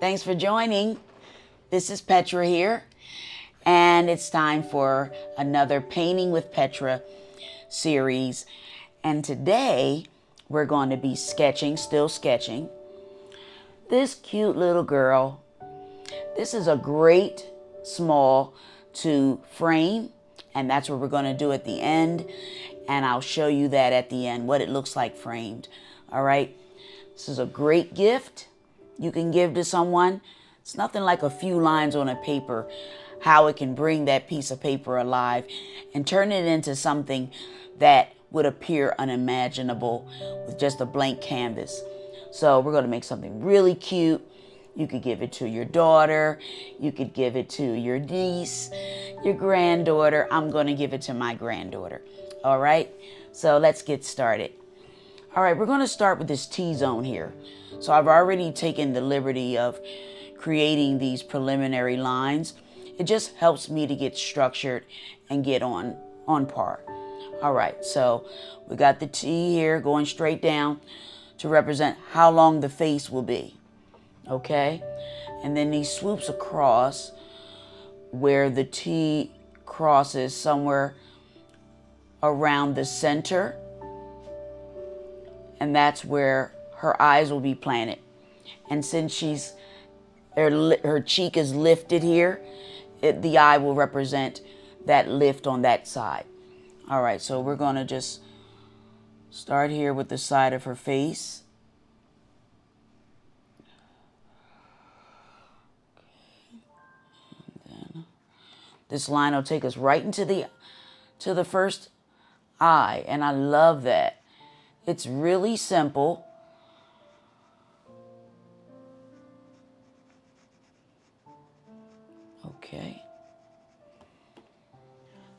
Thanks for joining. This is Petra here, and it's time for another Painting with Petra series. And today we're going to be still sketching, this cute little girl. This is a great small to frame, and that's what we're going to do at the end. And I'll show you that at the end, what it looks like framed. All right. This is a great gift you can give to someone. It's nothing like a few lines on a paper, how it can bring that piece of paper alive and turn it into something that would appear unimaginable with just a blank canvas. So we're going to make something really cute. You could give it to your daughter. You could give it to your niece, your granddaughter. I'm going to give it to my granddaughter. All right. So let's get started. All right. We're going to start with this T-zone here. So I've already taken the liberty of creating these preliminary lines. It just helps me to get structured and get on par. All right. So we got the T here going straight down to represent how long the face will be. Okay. And then these swoops across where the T crosses somewhere around the center. And that's where her eyes will be planted. And since her cheek is lifted here, the eye will represent that lift on that side. All right, so we're going to just start here with the side of her face. And then this line will take us right into the first eye, and I love that. It's really simple. Okay.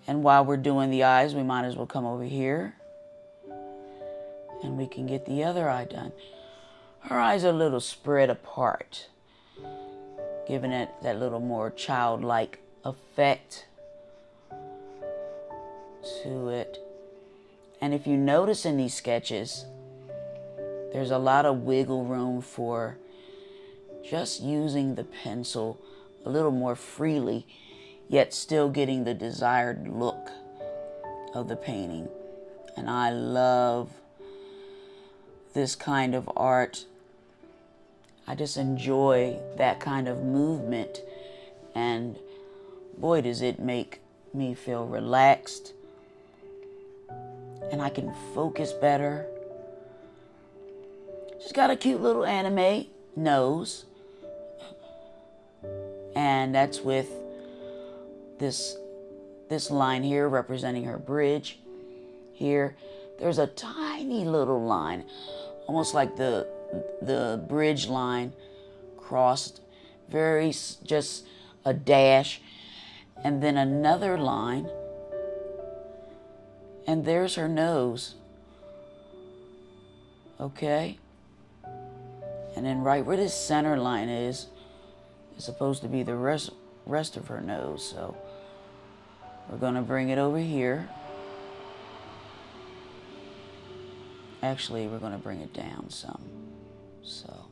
And while we're doing the eyes, we might as well come over here and we can get the other eye done. Her eyes are a little spread apart, giving it that little more childlike effect to it. And if you notice in these sketches, there's a lot of wiggle room for just using the pencil a little more freely, yet still getting the desired look of the painting. And I love this kind of art. I just enjoy that kind of movement, and boy, does it make me feel relaxed, and I can focus better. She's got a cute little anime nose, and that's with this line here representing her bridge. Here, there's a tiny little line, almost like the bridge line crossed, just a dash, and then another line, and there's her nose. Okay, and then right where this center line is supposed to be the rest of her nose. So we're going to bring it over here. Actually, we're going to bring it down some. So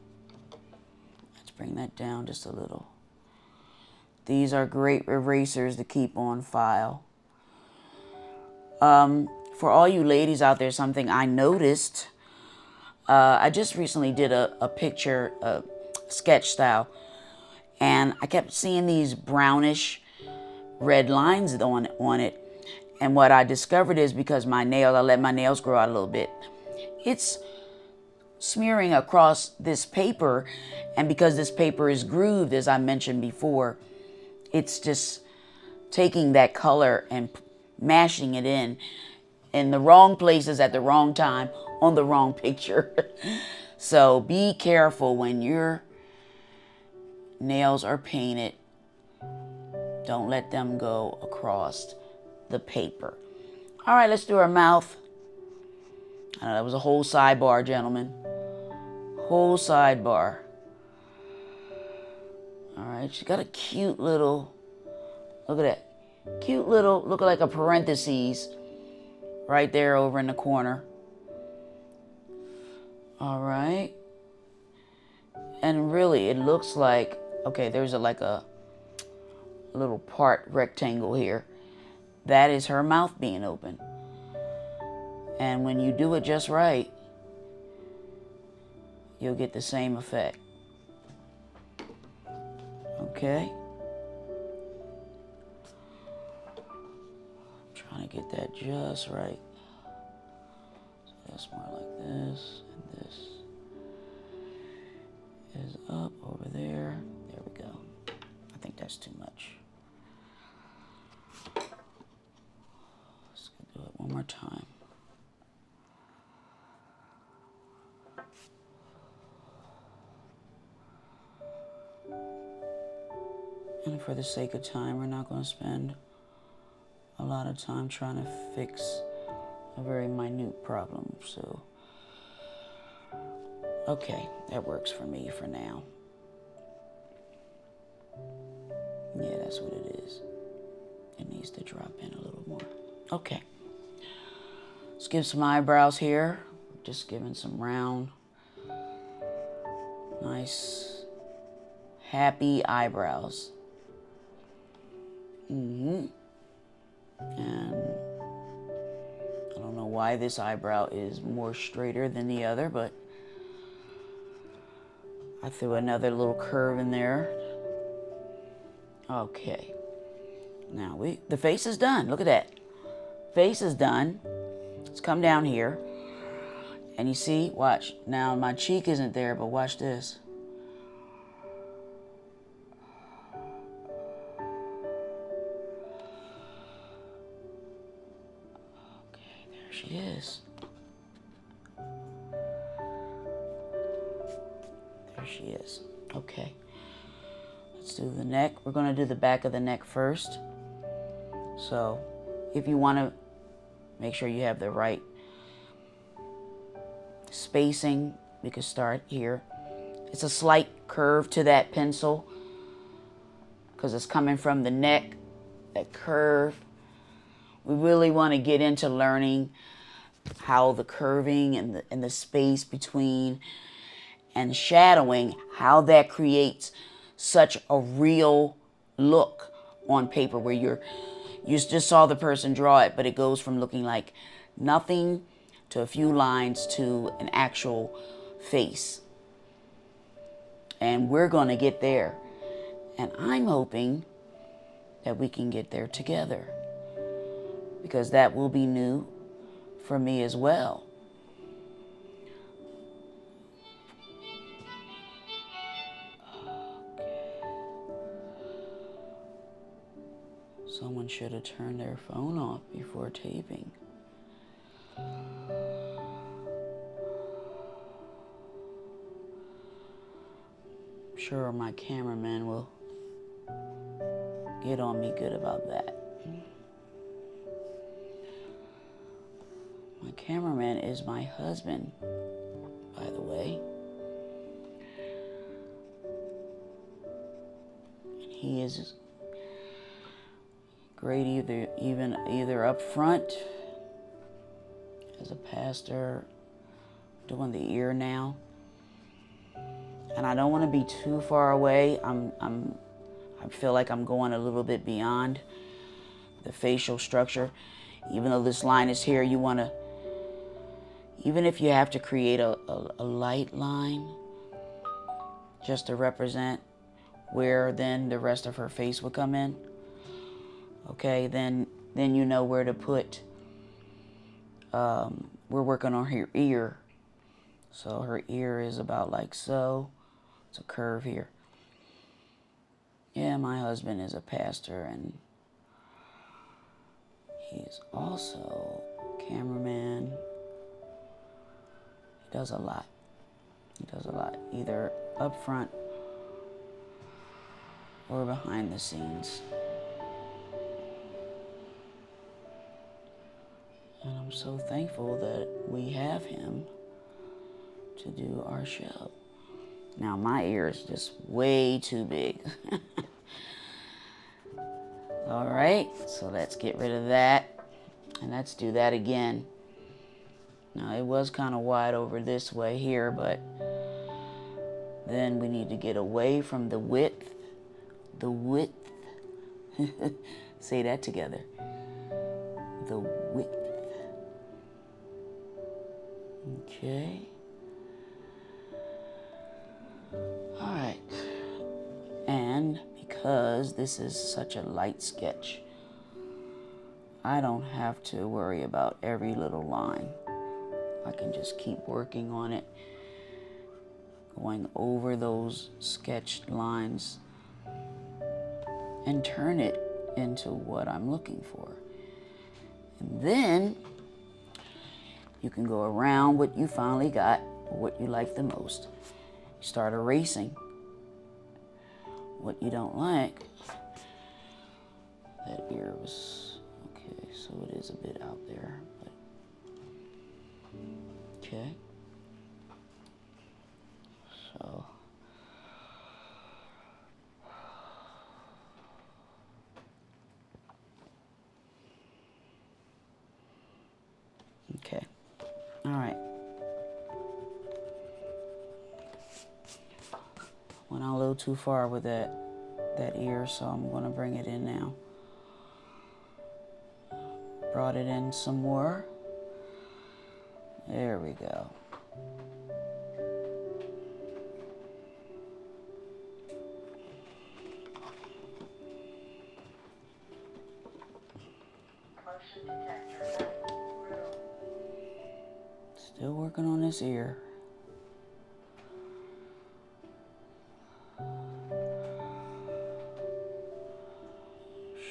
let's bring that down just a little. These are great erasers to keep on file. For all you ladies out there, something I noticed, I just recently did a picture, sketch style, and I kept seeing these brownish red lines on it. And what I discovered is because I let my nails grow out a little bit, it's smearing across this paper. And because this paper is grooved, as I mentioned before, it's just taking that color and mashing it in the wrong places at the wrong time on the wrong picture. So be careful when your nails are painted. Don't let them go across the paper. All right, let's do our mouth. I know that was a whole sidebar, gentlemen. Whole sidebar. All right, she's got a cute little, look at that. Cute little, look like a parentheses right there over in the corner. All right. And really, it looks like, okay, there's like a little part rectangle here. That is her mouth being open. And when you do it just right, you'll get the same effect. Okay? I'm trying to get that just right. So that's more like this, and this is up over there. There we go. I think that's too much. Let's do it one more time. And for the sake of time, we're not going to spend a lot of time trying to fix a very minute problem. So, okay, that works for me for now. Yeah, that's what it is. It needs to drop in a little more. Okay. Let's give some eyebrows here. Just giving some round, nice, happy eyebrows. And I don't know why this eyebrow is more straighter than the other, but I threw another little curve in there. Okay. Now the face is done. Look at that. Face is done. Let's come down here. And you see, watch. Now my cheek isn't there, but watch this. Okay, there she is. There she is. Okay. Let's do the neck. We're going to do the back of the neck first. So if you want to make sure you have the right spacing, we can start here. It's a slight curve to that pencil because it's coming from the neck, that curve. We really want to get into learning how the curving and the space between and shadowing, how that creates such a real look on paper where you just saw the person draw it, but it goes from looking like nothing to a few lines to an actual face. And we're going to get there. And I'm hoping that we can get there together, because that will be new for me as well. Someone should have turned their phone off before taping. I'm sure my cameraman will get on me good about that. My cameraman is my husband, by the way. And he is great either up front as a pastor, doing the ear now. And I don't want to be too far away. I feel like I'm going a little bit beyond the facial structure. Even though this line is here, you want to, even if you have to create a light line just to represent where then the rest of her face would come in, okay, then you know where to put, we're working on her ear. So her ear is about like so. It's a curve here. Yeah, my husband is a pastor, and he's also a cameraman. He does a lot. He does a lot, either up front or behind the scenes. And I'm so thankful that we have him to do our show. Now my ear is just way too big. All right, so let's get rid of that. And let's do that again. Now it was kind of wide over this way here, but Then we need to get away from the width. The width. Say that together. The width. Okay. All right. And because this is such a light sketch, I don't have to worry about every little line. I can just keep working on it, going over those sketched lines and turn it into what I'm looking for. And then you can go around what you finally got, what you like the most. You start erasing what you don't like. That ear was, okay, so it is a bit out there, but okay. So okay. All right. Went a little too far with that ear, so I'm going to bring it in now. Brought it in some more. There we go. Still working on this ear.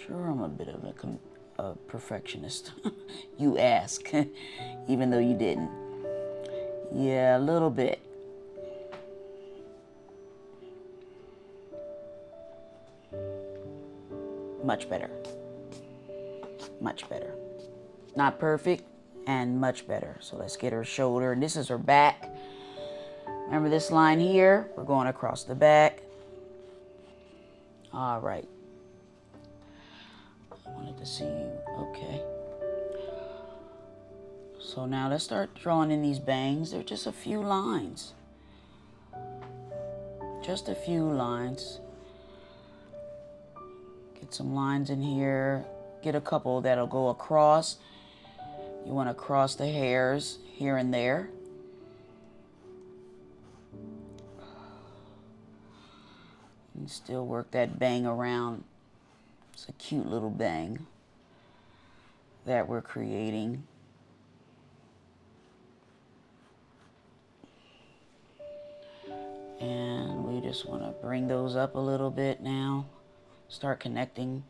Sure, I'm a bit of a perfectionist. You ask, even though you didn't. Yeah, a little bit. Much better. Much better. Not perfect, and much better. So let's get her shoulder, and this is her back. Remember this line here? We're going across the back. All right. I wanted to see you. Okay. So now let's start drawing in these bangs. They're just a few lines. Just a few lines. Get some lines in here. Get a couple that'll go across. You want to cross the hairs here and there. And still work that bang around. It's a cute little bang that we're creating. And we just want to bring those up a little bit now. Start connecting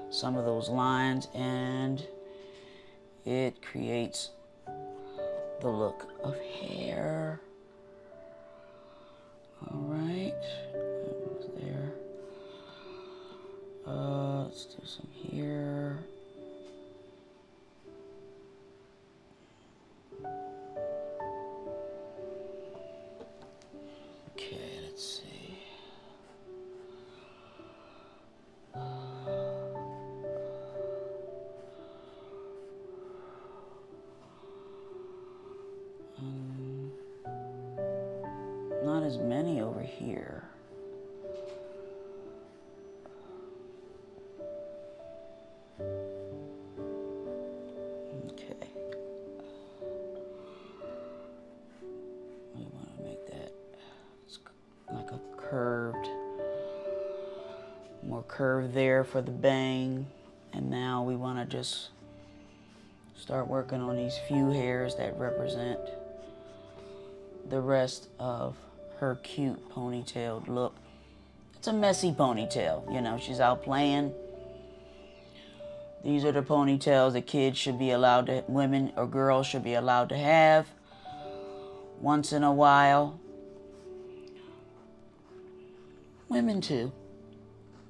some of those lines, and it creates the look of hair. All right, that was there. Let's do some here. Okay, let's see. Not as many over here. Okay. We want to make that like a curved, more curve there for the bang. And now we want to just start working on these few hairs that represent the rest of her cute ponytailed look. It's a messy ponytail, you know, she's out playing. These are the ponytails that kids should be allowed to, women or girls should be allowed to have once in a while. Women too.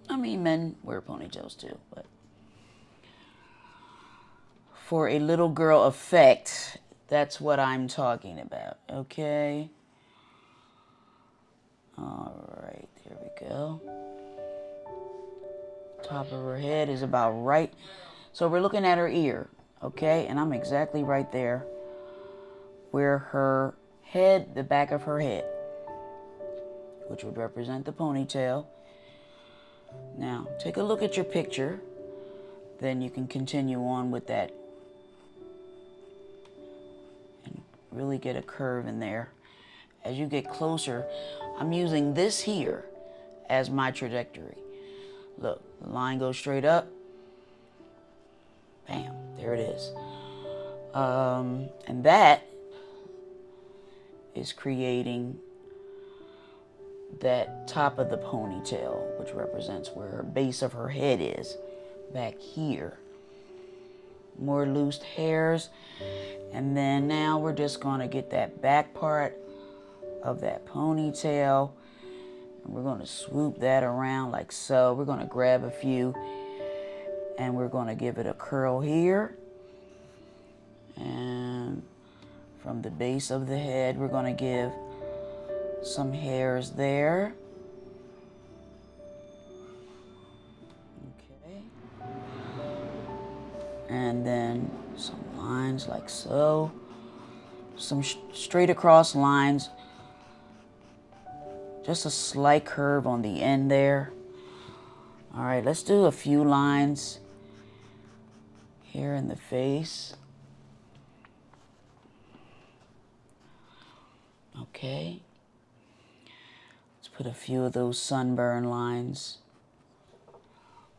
I mean, men wear ponytails too, but for a little girl effect, that's what I'm talking about, okay? All right, there we go. Top of her head is about right. So we're looking at her ear, okay? And I'm exactly right there where her head, the back of her head. which would represent the ponytail. Now, take a look at your picture. Then you can continue on with that and really get a curve in there. As you get closer, I'm using this here as my trajectory. Look, the line goes straight up. Bam, there it is. And that is creating that top of the ponytail, which represents where her base of her head is, back here. More loose hairs. And then now we're just going to get that back part of that ponytail. And we're going to swoop that around like so. We're going to grab a few and we're going to give it a curl here. And from the base of the head, we're going to give some hairs there. Okay. And then some lines like so. Some straight across lines. Just a slight curve on the end there. All right, let's do a few lines here in the face. Okay. Let's put a few of those sunburn lines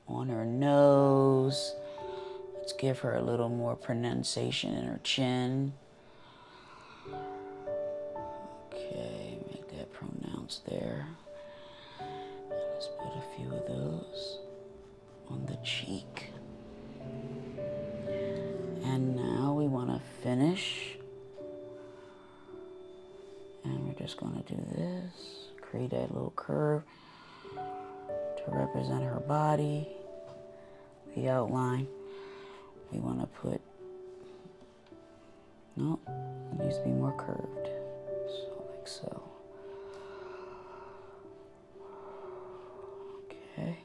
on her nose. Let's give her a little more pronunciation in her chin. Okay, make that pronounced there. Let's put a few of those on the cheek. And now we want to finish. And we're just going to do this. Create that little curve to represent her body. The outline. We want to put, no, it needs to be more curved. So like so. Okay.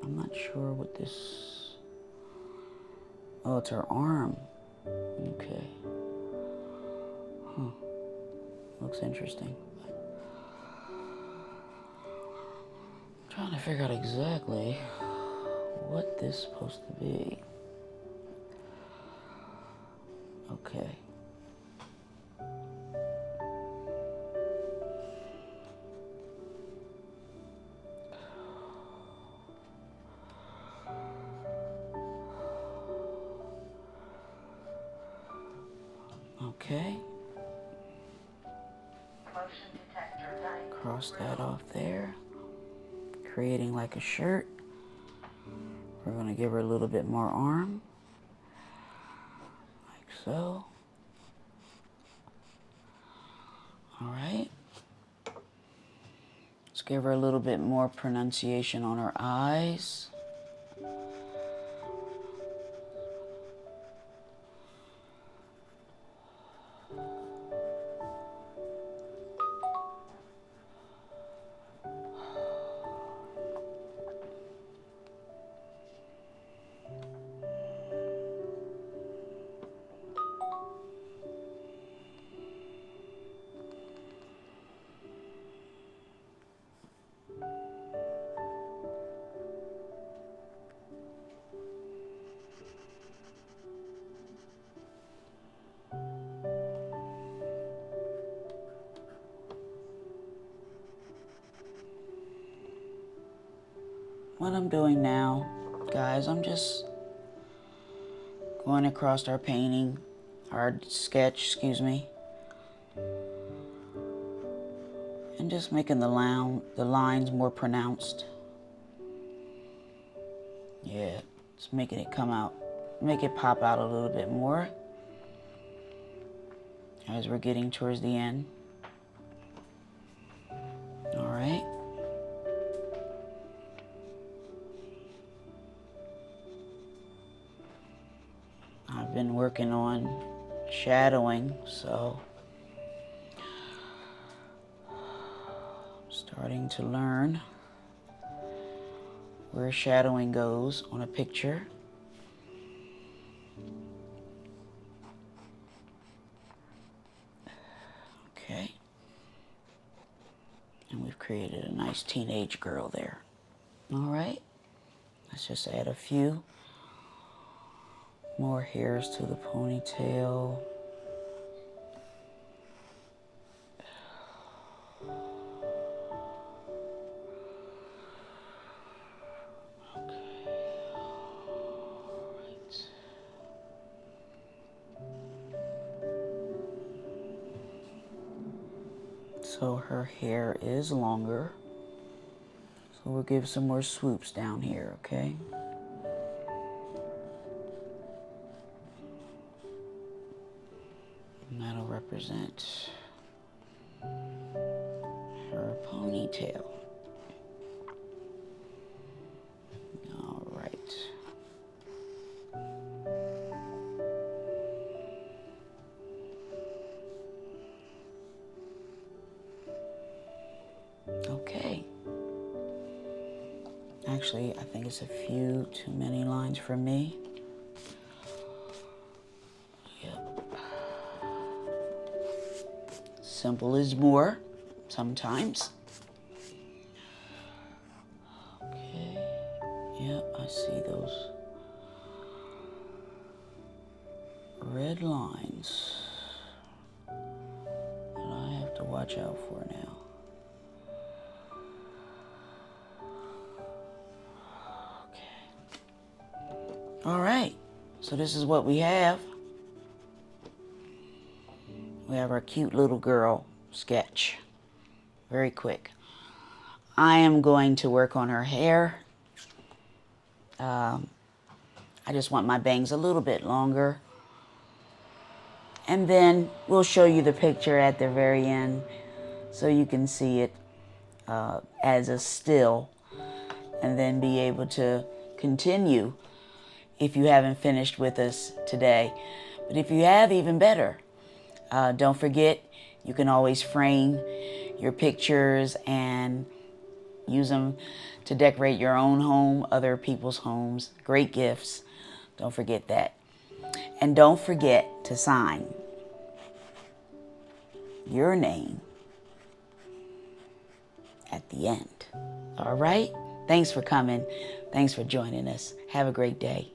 I'm not sure what this, oh, it's her arm. Okay. Huh. Looks interesting. I'm trying to figure out exactly what this is supposed to be. Okay. Okay. Cross that off there. Creating like a shirt. We're going to give her a little bit more arm. Like so. All right. Let's give her a little bit more pronunciation on her eyes. What I'm doing now, guys, I'm just going across our painting, our sketch, excuse me, and just making the lines more pronounced. Yeah, just making it come out, make it pop out a little bit more as we're getting towards the end. All right. I've been working on shadowing, so I'm starting to learn where shadowing goes on a picture. Okay. And we've created a nice teenage girl there. All right. Let's just add a few more hairs to the ponytail. So her hair is longer. So we'll give some more swoops down here, okay? And that'll represent her ponytail. All right. Okay. Actually, I think it's a few too many lines for me. Yep. Simple is more sometimes. Okay. Yep, I see those red lines that I have to watch out for now. All right, so this is what we have. We have our cute little girl sketch. Very quick. I am going to work on her hair. I just want my bangs a little bit longer. And then we'll show you the picture at the very end so you can see it as a still and then be able to continue if you haven't finished with us today. But if you have, even better. Don't forget, you can always frame your pictures and use them to decorate your own home, other people's homes. Great gifts. Don't forget that. And don't forget to sign your name at the end. All right? Thanks for coming. Thanks for joining us. Have a great day.